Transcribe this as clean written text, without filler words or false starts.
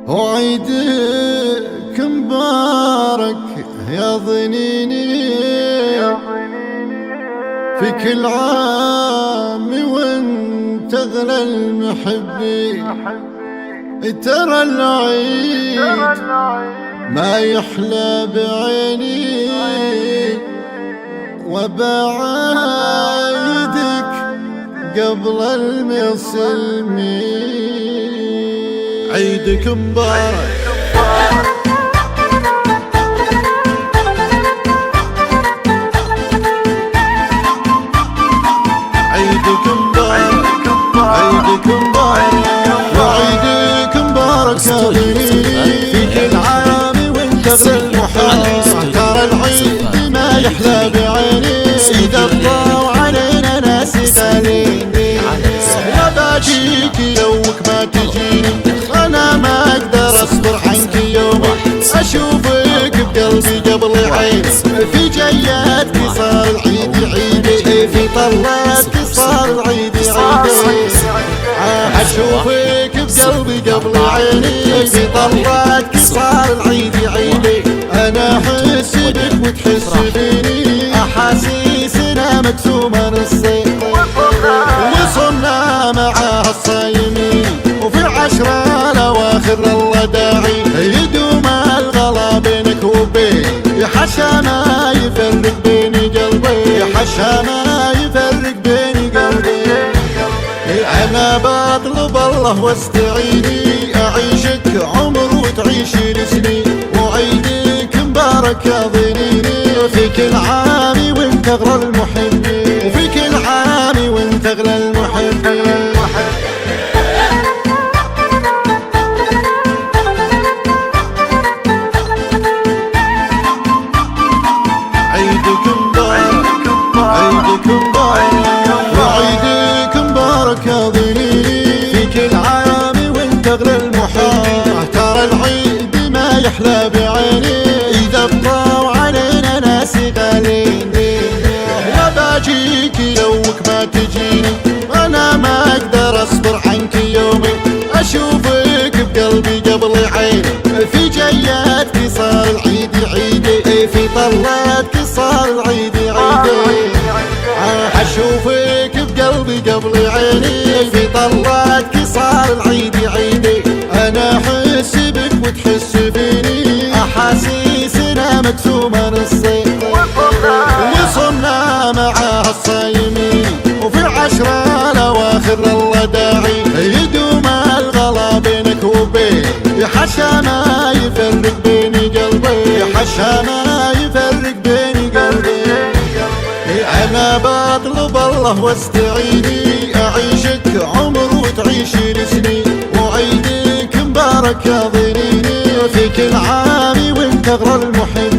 وعيدك مبارك يا ضنيني في كل عام وانت اغلى المحبين. ترى العيد ما يحلى بعيني وبعايدك قبل المسلمين. عيدك مبارك عيدك مبارك عيدك مبارك وعيدك مبارك يا ضنيني في كل عام وانت اغلى المحبين. ترى العيد ما يحلى بعيني إذا طلعوا علينا ناس ثانيين. وباجيك يومك ما تجيني أنا ما أقدر أصبر عنك يومي. أشوفك بقلبي قبل العيد في جياتك صار العيد عيدي في طلاتك صار العيد عيدي. أشوفك بقلبي قبل عيني في طلاتك صار العيد عيدي. أنا أحس بك وتحس بيني أحاسيسنا مقسومة نصين. وصلنا معاها الصايمين وفي العشرة الأواخر الله داعي يدوم الغلا بينك وبين. يحشى ما يفرق بيني قلبي يحشى ما يفرق بيني قلبي. أنا بطلب الله واستعيني أعيشك عمر وتعيشي لسنين. وعيدك مبارك يا ضنيني في كل عام وانت اغلى المحبين. وفي كل عام وانت اغلى المحبين. عيدك مبارك عيدك مبارك وعيدك مبارك يا ضنيني في كل عام وانت اغلى المحبين. ترى العيد ما يحلى بعيني إذا بطلعوا علينا ناس غالين. وباجيك يومك ما تجيني أنا ما أقدر أصبر عنك يومي. أشوفك بقلبي قبل العيد في جياتك صار العيد عيدي في طلاتك صار العيد عيدي. أشوفك بقلبي قبل عيني في طلاتك صار العيد عيدي. أنا أحس بك وتحس بيني أحاسيسنا مقسومة نصين. وصلنا معاها الصايمين وفي العشرة الأواخر الله داعي يدوم الغلا بينك وبين. يحشى ما يفرق بيني قلبي يحشى ما يفرق بيني قلبي. أنا بطلب الله واستعيني أعيشك عمر وتعيشي لسنين. وعيدك مبارك يا ضنيني في كل عام وانت اغلى المحبين.